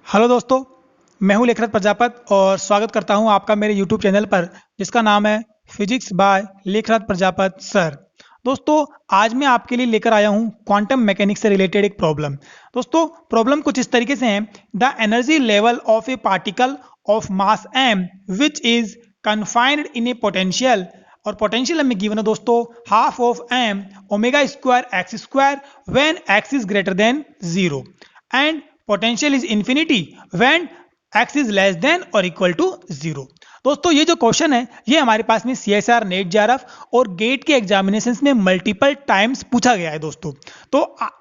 Hello दोस्तों, मैं हूं लेखराज प्रजापत और स्वागत करता हूं आपका मेरे यूट्यूब चैनल पर जिसका नाम है physics bye Lekhraj Prajapat sir. दोस्तों, आज मैं आपके लिए लेकर आया हूं क्वांटम मैकेनिक्स से रिलेटेड एक प्रॉब्लम। दोस्तों, प्रॉब्लम कुछ इस तरीके से है। The energy level of A particle of mass m which is confined in A potential, और पोटेंशियल हमें गिवन है दोस्तों half of m omega square x square when x is greater than 0 and potential is infinity when x is less than or equal to 0। दोस्तों, ये जो question है ये हमारे पास में CSR नेट जेआरएफ और गेट के एग्जामिनेशंस में मल्टीपल टाइम्स पूछा गया है दोस्तों। तो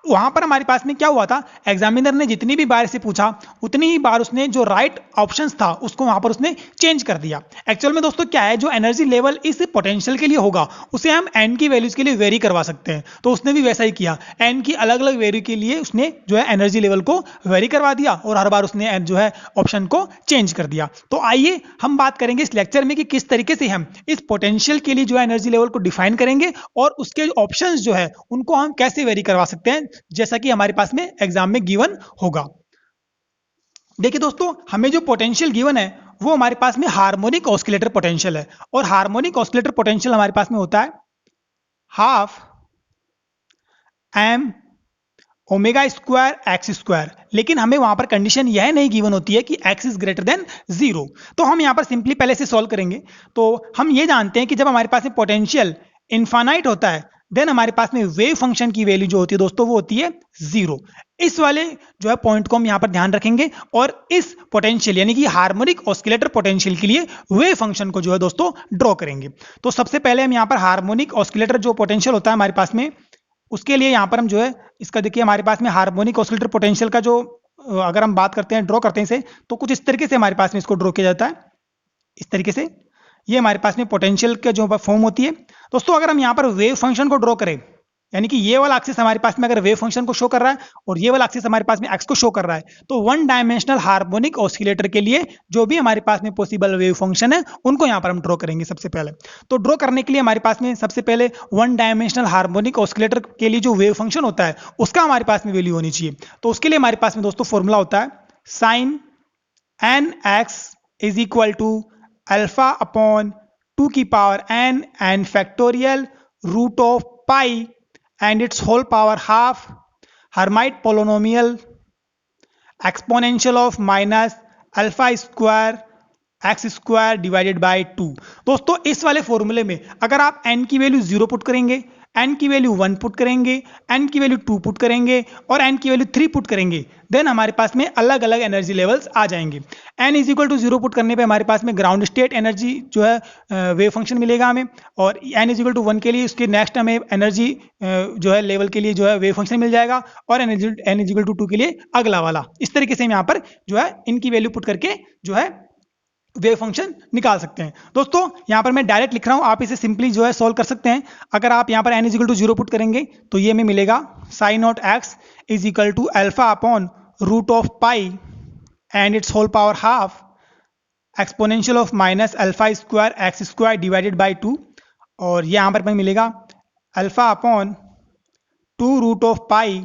वहां पर हमारे पास में क्या हुआ था, एग्जामिनर ने जितनी भी बार से पूछा उतनी ही बार उसने जो राइट ऑप्शंस था उसको वहां पर उसने चेंज कर दिया। एक्चुअल में दोस्तों क्या है, जो एनर्जी लेवल इस पोटेंशियल के लिए होगा उसे हम n की वैल्यूज के लिए वेरी करवा सकते हैं। तो उसने भी वैसा ही किया, n की अलग अलग वैल्यू के लिए उसने जो है एनर्जी लेवल को वेरी करवा दिया और हर बार उसने जो है ऑप्शन को चेंज कर दिया। तो आइए हम बात करेंगे इस लेक्चर में कि किस तरीके से हम इस पोटेंशियल के लिए जो है एनर्जी लेवल को डिफाइन करेंगे और उसके ऑप्शंस जो है उनको हम कैसे वेरी करवा सकते हैं, जैसा कि हमारे पास में एग्जाम में गिवन होगा। देखिए दोस्तों, हमें जो पोटेंशियल गिवन है वो हमारे पास में हार्मोनिक ऑस्किलेटर पोटेंशियल है, और हार्मोनिक ऑस्किलेटर पोटेंशियल हमारे पास में होता है half m omega square x square. लेकिन हमें वहां पर कंडीशन यह नहीं गिवन होती है कि x इज ग्रेटर देन 0। तो हम यहां पर सिंपली पहले से सॉल्व करेंगे। तो हम ये जानते हैं कि जब हमारे पास में पोटेंशियल इनफाइनाइट होता है देन हमारे पास में वेव फंक्शन की वैल्यू जो होती है दोस्तों वो होती है 0। इस वाले जो है पॉइंट को हम यहां पर ध्यान रखेंगे और इस पोटेंशियल यानी कि हार्मोनिक ऑस्किलेटर पोटेंशियल के लिए वेव फंक्शन को जो है दोस्तों ड्रॉ करेंगे। तो सबसे पहले हम यहां पर हार्मोनिक ऑस्किलेटर जो पोटेंशियल होता है हमारे पास में, उसके लिए यहां पर हम जो है इसका देखिए हमारे पास में हार्मोनिक ऑस्किलेटर पोटेंशियल का जो अगर हम बात करते हैं ड्रॉ करते हैं इसे, तो कुछ इस तरीके से हमारे पास में इसको ड्रॉ किया जाता है। इस तरीके से ये हमारे पास में पोटेंशियल का जो फॉर्म होती है। दोस्तों, अगर हम यहाँ पर वेव फंक्शन को ड्रॉ करें, यानी कि ये वाला एक्सिस हमारे पास में अगर वेव फंक्शन को शो कर रहा है और ये वाला एक्सिस हमारे पास में एक्स को शो कर रहा है, तो वन डायमेंशनल हार्मोनिक ऑस्किलेटर के लिए जो भी हमारे पास में पॉसिबल वेव फंक्शन है उनको यहाँ पर हम ड्रॉ करेंगे सबसे पहले। तो ड्रॉ करने के लिए हमारे पास में सबसे पहले वन डायमेंशनल हार्मोनिक ऑस्किलेटर के लिए जो वेव फंक्शन होता है उसका हमारे पास में वैल्यू होनी चाहिए। तो उसके लिए हमारे पास में दोस्तों फॉर्मूला होता है sine n x is equal to alpha upon 2 की power n and factorial root of pi and its whole power half Hermite polynomial exponential of minus alpha square x square divided by 2। दोस्तों, इस वाले फॉर्मूले में अगर आप n की value 0 put करेंगे, n की वैल्यू 1 पुट करेंगे, n की वैल्यू 2 पुट करेंगे और n की वैल्यू 3 पुट करेंगे, देन हमारे पास में अलग अलग एनर्जी लेवल्स आ जाएंगे। n is equal to 0 put करने पे हमारे पास में ग्राउंड स्टेट एनर्जी जो है वेव फंक्शन मिलेगा हमें, और n इज इक्वल टू 1 के लिए उसके नेक्स्ट हमें एनर्जी जो है लेवल के लिए जो है वेव फंक्शन मिल जाएगा, और n इज इक्वल टू 2 के लिए अगला वाला। इस तरीके से हम यहाँ पर जो है इनकी वैल्यू पुट करके जो है वेव फंक्शन निकाल सकते हैं। दोस्तों, यहां पर मैं डायरेक्ट लिख रहा हूं, आप इसे सिंपली जो है सॉल्व कर सकते हैं। अगर आप यहां पर n is equal to 0 put करेंगे तो ये हमें मिलेगा sine nought x is equal to alpha upon root of pi and its whole power half exponential of minus alpha square x square divided by 2, और यहां पर हमें मिलेगा alpha upon 2 root of pi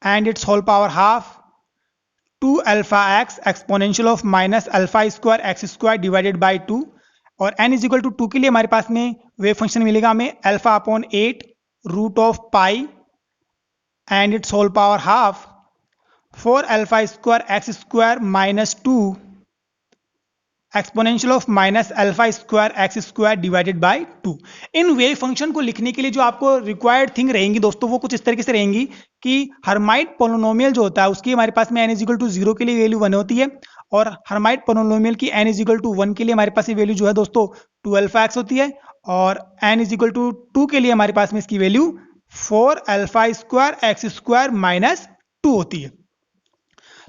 and its whole power half 2 alpha x exponential of minus alpha square x square divided by 2, और n is equal to 2 के लिए हमारे पास में वेव फंक्शन मिलेगा हमें alpha upon 8 root of pi and its whole power half 4 alpha square x square minus 2 exponential of minus alpha square x square divided by 2। इन wave function को लिखने के लिए जो आपको रिक्वायर्ड थिंग रहेंगी दोस्तों वो कुछ इस तरीके से रहेंगी कि हर्माइट पोलिनोमियल जो होता है उसकी हमारे पास में n इज इक्वल टू 0 के लिए वैल्यू 1 होती है, और हर्माइट पोलिनोमियल की n इज इक्वल टू 1 के लिए हमारे पास वैल्यू जो है दोस्तों 2 अल्फा एक्स होती है, और n इज इक्वल टू 2 के लिए हमारे पास में इसकी value 4 alpha square x square minus 2 होती है।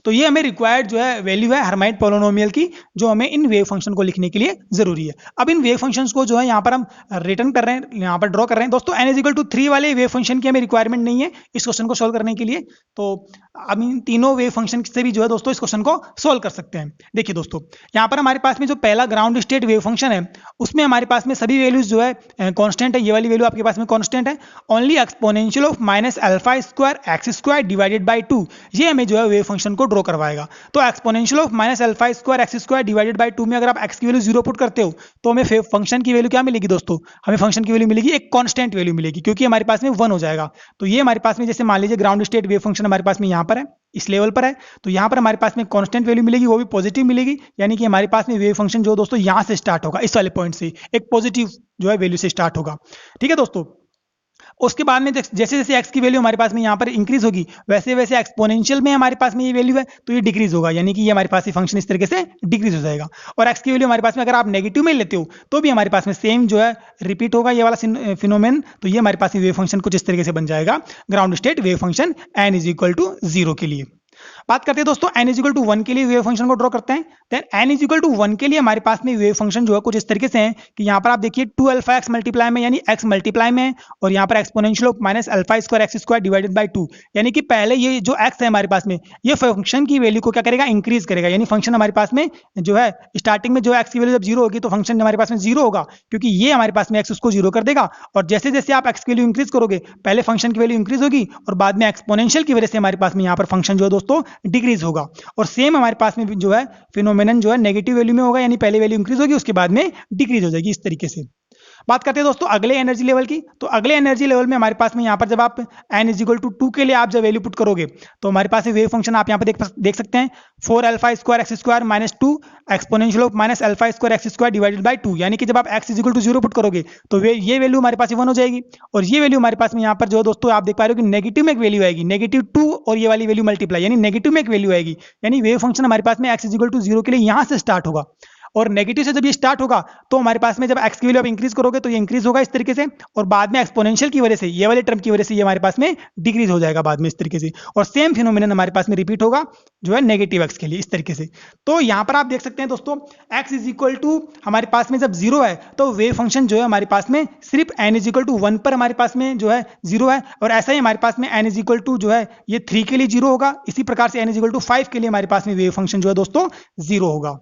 तो ये हमें रिक्वायर्ड जो है वैल्यू है हर्माइट पोलिनोमियल की, जो हमें इन वेव फंक्शन को लिखने के लिए जरूरी है। अब इन वेव फंक्शंस को जो है यहाँ पर हम रिटर्न कर रहे हैं, यहाँ पर ड्रॉ कर रहे हैं। दोस्तों, n इज इक्वल टू 3 वाले वेव फंक्शन की हमें रिक्वायरमेंट नहीं है इस क्वेश्चन को सोल्व करने के लिए। तो अब इन तीनों वेव फंक्शन से भी जो है दोस्तों इस क्वेश्चन को सोल्व कर सकते हैं। देखिए दोस्तों, यहाँ पर हमारे पास में जो पहला ग्राउंड स्टेट वेव फंक्शन है उसमें हमारे पास में सभी वैल्यूज जो है कॉन्स्टेंट है। ये वाली वैल्यू आपके पास में कॉन्स्टेंट है, only exponential of minus alpha square x square divided by 2, ये हमें जो है वेव फंक्शन को ड्रॉ करवाएगा। तो exponential of minus alpha square x square divided by 2 में अगर आप एक्स की वैल्यू 0 पुट करते हो तो हमें फंक्शन की वैल्यू क्या मिलेगी दोस्तों, हमें फंक्शन की वैल्यू मिलेगी एक कांस्टेंट वैल्यू मिलेगी, क्योंकि हमारे पास में 1 हो जाएगा। तो ये हमारे पास में जैसे मान लीजिए ग्राउंड स्टेट वेव फंक्शन हमारे पास में यहाँ पर है, इस लेवल पर है, तो यहाँ पर हमारे पास में कांस्टेंट वैल्यू मिलेगी, वो भी पॉजिटिव मिलेगी, यानी कि हमारे पास में वेव फंक्शन जो दोस्तों यहाँ से स्टार्ट होगा, इस वाले पॉइंट से एक पॉजिटिव जो है वैल्यू से स्टार्ट होगा। ठीक है दोस्तों, उसके बाद में जैसे जैसे एक्स की वैल्यू हमारे पास में यहाँ पर इंक्रीज होगी, वैसे वैसे एक्सपोनेंशियल में हमारे पास में ये वैल्यू है तो ये डिक्रीज होगा, यानी कि ये हमारे पास ये फंक्शन इस तरीके से डिक्रीज हो जाएगा। और एक्स की वैल्यू हमारे पास में अगर आप नेगेटिव में लेते हो तो भी हमारे पास में सेम जो है रिपीट होगा ये वाला फिनोमेन। तो ये हमारे पास में वेव फंक्शन कुछ इस तरीके से बन जाएगा, ground state wave function n is equal to 0 के लिए। बात करते हैं दोस्तों n इज इक्वल टू 1 के लिए वेव फंक्शन को ड्रॉ करते हैं। Then n is equal to 1 के लिए हमारे पास में वेव फंक्शन जो है कुछ इस तरीके से है कि यहाँ पर आप देखिए 2 अल्फा एक्स मल्टीप्लाई में, यानी x मल्टीप्लाई में, और यहाँ पर exponential of minus alpha square x square divided by 2, यानी कि पहले ये जो x है हमारे पास में ये फंक्शन की वैल्यू को क्या करेगा, इंक्रीज करेगा, यानी फंक्शन हमारे पास में जो है स्टार्टिंग में जो x की वैल्यू जब 0 होगी तो फंक्शन हमारे पास में 0 होगा, क्योंकि ये हमारे पास में x उसको 0 कर देगा। और जैसे जैसे आप x की वैल्यू इंक्रीज करोगे, पहले फंक्शन की वैल्यू इंक्रीज होगी और बाद में एक्सपोनेंशियल की वजह से हमारे पास में यहाँ पर फंक्शन जो है दोस्तों डिक्रीज होगा। और सेम हमारे पास में जो है फिनोमेनन जो है नेगेटिव वैल्यू में होगा, यानी पहले वैल्यू इंक्रीज होगी उसके बाद में डिक्रीज हो जाएगी, इस तरीके से। बात करते हैं दोस्तों अगले एनर्जी लेवल की। तो अगले एनर्जी लेवल में हमारे पास में यहाँ पर जब आप n इज इक्वल टू 2 के लिए आप जब वैल्यू पुट करोगे तो हमारे पास वेव फंक्शन आप यहाँ पर देख सकते हैं 4 alpha square x square minus 2 exponential of minus alpha square x square divided by 2, यानी कि जब आप x is equal to 0 put करोगे तो ये वैल्यू हमारे पास 1 हो जाएगी। और ये वैल्यू हमारे पास में यहाँ पर जो दोस्तों आप देख पा रहे हो कि नेगेटिव में एक वैल्यू आएगी, नेगेटिव 2 और ये वाली वैल्यू मल्टीप्लाई, यानी नेगेटिव में एक वैल्यू आएगी, यानी वेव फंक्शन हमारे पास में x इज इक्वल टू 0 के लिए यहाँ से स्टार्ट होगा। और नेगेटिव से जब ये स्टार्ट होगा तो हमारे पास में जब x की वैल्यू आप इंक्रीज करोगे तो ये इंक्रीज होगा इस तरीके से, और बाद में एक्सपोनेंशियल की वजह से ये वाले टर्म की वजह से ये हमारे पास में डिक्रीज हो जाएगा बाद में इस तरीके से। और सेम फिनोमेनन हमारे पास में रिपीट होगा जो है नेगेटिव x के लिए, इस तरीके से। तो यहाँ पर आप देख सकते हैं दोस्तों x इज इक्वल टू हमारे पास में जब 0 है तो वेव फंक्शन जो है हमारे पास में सिर्फ n इज इक्वल टू 1 पर हमारे पास में जो है 0 है, और ऐसा ही हमारे पास में n इज इक्वल टू जो है ये 3 के लिए 0 होगा, इसी प्रकार से n इज इक्वल टू 5 के लिए हमारे पास में वेव फंक्शन जो है दोस्तों 0 होगा।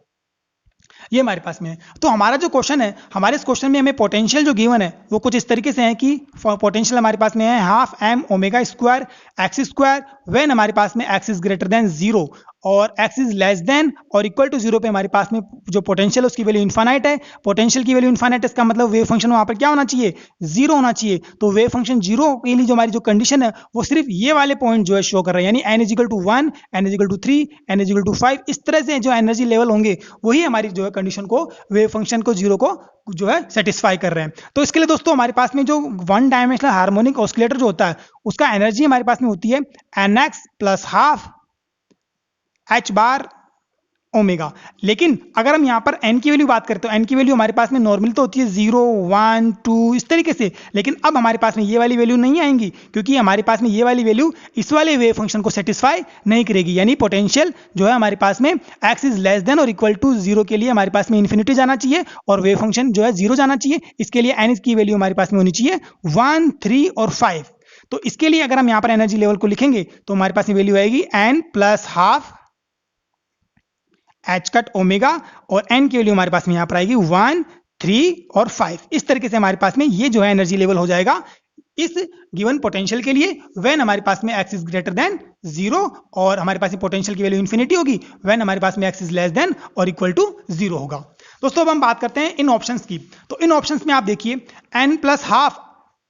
ये हमारे पास में है। तो हमारा जो क्वेश्चन है, हमारे इस क्वेश्चन में हमें पोटेंशियल जो गिवन है वो कुछ इस तरीके से है कि पोटेंशियल हमारे पास में है half m omega square x square when हमारे पास में x इज ग्रेटर देन 0 और x इज लेस देन और इक्वल टू 0 पे हमारे पास में जो पोटेंशियल उसकी वैल्यू इनफाइनाइट है। पोटेंशियल की वैल्यू इनफाइनाइट, इसका मतलब वेव फंक्शन वहां पर क्या होना चाहिए, 0 होना चाहिए। तो वेव फंक्शन 0 के लिए जो हमारी जो कंडीशन है वो सिर्फ ये वाले पॉइंट जो है शो कर रहा है, यानी n is equal to 1, n is equal to 3, n is equal to 5, इस तरह से जो एनर्जी लेवल होंगे वही हमारी जो है कंडीशन को वेव फंक्शन को 0 को जो है सेटिस्फाई कर रहे हैं। तो इसके लिए दोस्तों हमारे पास में जो वन डायमेंशनल हार्मोनिक ऑसिलेटर जो होता है उसका एनर्जी हमारे पास में होती है nx प्लस हाफ h बार ओमेगा। लेकिन अगर हम यहाँ पर n की वैल्यू बात करें तो n की वैल्यू हमारे पास में नॉर्मली तो होती है 0, 1, 2 इस तरीके से, लेकिन अब हमारे पास में ये वाली वैल्यू नहीं आएंगी क्योंकि हमारे पास में ये वाली वैल्यू इस वाले वेव फंक्शन को सेटिस्फाई नहीं करेगी। यानी पोटेंशियल जो है हमारे पास में x इज लेस देन और इक्वल टू 0 के लिए हमारे पास में इन्फिनिटी जाना चाहिए और वेव फंक्शन जो है 0 जाना चाहिए। इसके लिए n की वैल्यू हमारे पास में होनी चाहिए 1, 3 और 5। तो इसके लिए अगर हम यहाँ पर एनर्जी लेवल को लिखेंगे तो हमारे पास में वैल्यू आएगी n plus half h cut omega और n की वैल्यू हमारे पास में यहाँ पर आएगी 1, 3 और 5। इस तरीके से हमारे पास में ये जो है एनर्जी लेवल हो जाएगा इस गिवन पोटेंशियल के लिए व्हेन हमारे पास में x इज ग्रेटर देन 0 और हमारे पास में पोटेंशियल की वैल्यू इन्फिनिटी होगी व्हेन हमारे पास में x इज लेस देन और इक्वल टू 0 होगा। दोस्तों अब हम बात करते हैं इन ऑप्शंस की। तो इन ऑप्शंस में आप देखिए n plus half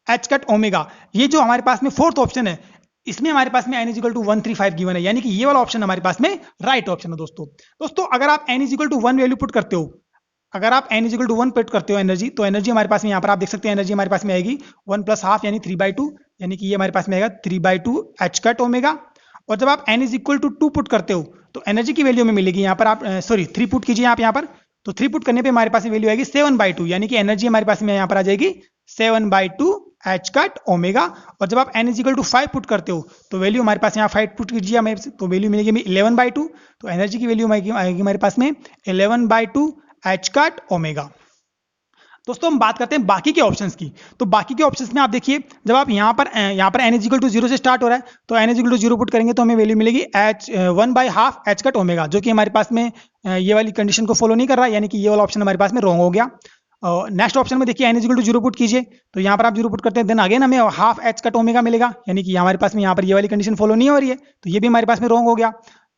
h cut omega, ये जो हमारे पास में फोर्थ ऑप्शन है इसमें हमारे पास में n is equal to 135 given है, यानी कि ये वाला ऑप्शन हमारे पास में राइट ऑप्शन है। दोस्तों अगर आप n is equal to 1 value put करते हो, अगर आप n is equal to 1 put करते हो एनर्जी, तो एनर्जी हमारे पास में यहाँ पर आप देख सकते हैं एनर्जी हमारे पास में आएगी 1 प्लस हाफ यानी 3/2, यानी कि ये हमारे पास में आएगा 3/2 h कट ओमेगा। और जब आप n is equal to 2 put करते हो तो एनर्जी की वैल्यू में मिलेगी यहाँ पर आप 3 पुट कीजिए आप यहाँ पर, तो 3 पुट करने पे हमारे पास में वैल्यू आएगी 7/2, यानी कि एनर्जी हमारे पास में यहाँ पर आ जाएगी 7/2 h कट ओमेगा। और जब आप n is equal to 5 put करते हो तो वैल्यू हमारे पास यहाँ 5 पुट कीजिए हमें, तो वैल्यू मिलेगी 11/2, तो एनर्जी की वैल्यू आएगी हमारे पास में 11/2 h कट ओमेगा। दोस्तों हम बात करते हैं बाकी के ऑप्शंस की। तो बाकी के ऑप्शंस में आप देखिए जब आप यहाँ पर n इज इक्वल टू 0 से स्टार्ट हो रहा है तो n is equal to 0 put करेंगे तो हमें वैल्यू मिलेगी 1/2 h कट ओमेगा, जो कि हमारे पास में ये वाली कंडीशन को फॉलो नहीं कर रहा है, यानी कि ये वाला ऑप्शन हमारे पास में रॉन्ग हो गया। नेक्स्ट ऑप्शन में देखिए n is equal to 0 put कीजिए, तो यहाँ पर आप 0 पुट करते हैं देन अगेन हमें हाफ h कट ओमेगा मिलेगा, यानी कि हमारे पास में यहाँ पर ये वाली कंडीशन फॉलो नहीं हो रही है, तो ये भी हमारे पास में रॉन्ग हो गया।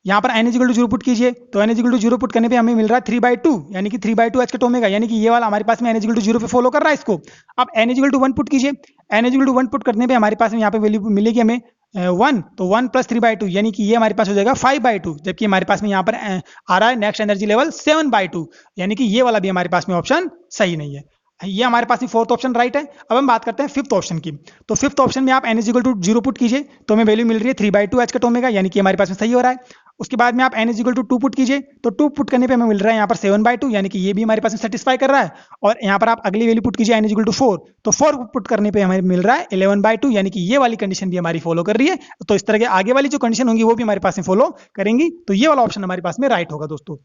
यहाँ पर n इक्वल टू 0 पुट कीजिए, तो n इक्वल टू 0 पुट करने पे हमें मिल रहा है 3/2, यानी कि 3/2 h कट ओमेगा, यानी कि ये वाला हमारे पास में n इक्वल टू 0 पे फॉलो कर रहा है इसको। अब n इक्वल टू 1 पुट कीजिए, n इक्वल टू 1 पुट करने पे हमारे पास में यहाँ पे वैल्यू मिलेगी हमें 1, तो 1 प्लस 3/2, यानी कि ये हमारे पास हो जाएगा 5/2, जबकि हमारे पास में यहाँ पर आ रहा है नेक्स्ट एनर्जी लेवल 7/2, यानी कि ये वाला भी हमारे पास में ऑप्शन सही नहीं है। ये हमारे पास में फोर्थ ऑप्शन राइट है। अब हम बात करते हैं फिफ्थ ऑप्शन की। तो फिफ्थ ऑप्शन में आप n इक्वल टू 0 पुट कीजिए, तो हमें वैल्यू मिल रही है 3/2 h कट ओमेगा, यानी कि हमारे पास में सही हो रहा है। उसके बाद में आप n इक्वल टू 2 पुट कीजिए, तो 2 पुट करने पे हमें मिल रहा है यहाँ पर 7/2, यानी कि ये भी हमारे पास में सेटिस्फाई कर रहा है। और यहाँ पर आप अगली वैल्यू पुट कीजिए n इक्वल टू 4, तो 4 पुट करने पे हमें मिल रहा है 11/2, यानी कि ये वाली कंडीशन भी हमारी फॉलो कर रही है। तो इस तरह के आगे वाली जो कंडीशन होंगी वो भी हमारे पास में फॉलो करेंगी, तो ये वाला ऑप्शन हमारे पास में राइट होगा दोस्तों।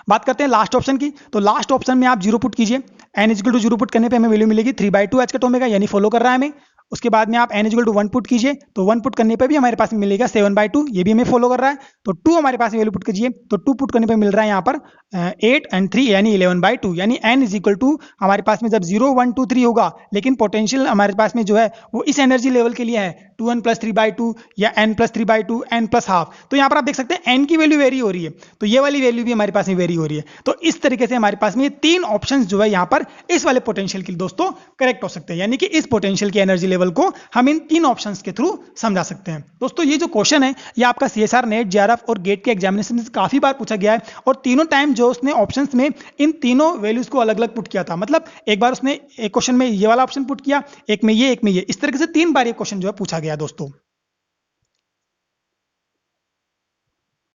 बात करते हैं लास्ट ऑप्शन की। तो लास्ट ऑप्शन में आप 0 पुट कीजिए, n इक्वल टू 0 पुट करने पे हमें वैल्यू मिलेगी 3/2 h कट ओमेगा, यानी फॉलो कर रहा है हमें। उसके बाद में आप n इक्वल टू 1 पुट कीजिए, तो 1 पुट करने पे भी हमारे पास में मिलेगा 7/2, ये भी हमें फॉलो कर रहा है। तो 2 हमारे पास वैल्यू पुट कीजिए, तो 2 पुट करने पे मिल रहा है यहाँ पर 8 एंड 3, यानी 11/2, यानी n इज इक्वल टू हमारे पास में जब 0 1 2 3 होगा, लेकिन पोटेंशियल हमारे पास में जो है वो इस एनर्जी लेवल के लिए है 2n प्लस 3/2 या n plus 3/2 n plus half. तो यहाँ पर आप देख सकते हैं n की वैल्यू वेरी हो रही है, तो ये वाली वैल्यू भी हमारे पास में वेरी हो रही है। तो इस तरीके से हमारे पास में ये 3 ऑप्शन जो है यहाँ पर इस वाले पोटेंशियल के लिए दोस्तों करेक्ट हो सकते हैं, यानी कि इस पोटेंशियल की एनर्जी लेवल को हम इन 3 ऑप्शंस के थ्रू समझा सकते हैं। दोस्तों ये जो क्वेश्चन है ये आपका CSR नेट JRF और गेट के एग्जामिनेशन से काफी बार पूछा गया है, और तीनों टाइम जो उसने ऑप्शंस में इन तीनों वैल्यूज को अलग अलग पुट किया था। मतलब एक बार उसने एक क्वेश्चन में ये वाला ऑप्शन पुट किया, एक में ये, एक में ये, इस तरीके से 3 बार ये क्वेश्चन जो है पूछा गया दोस्तों।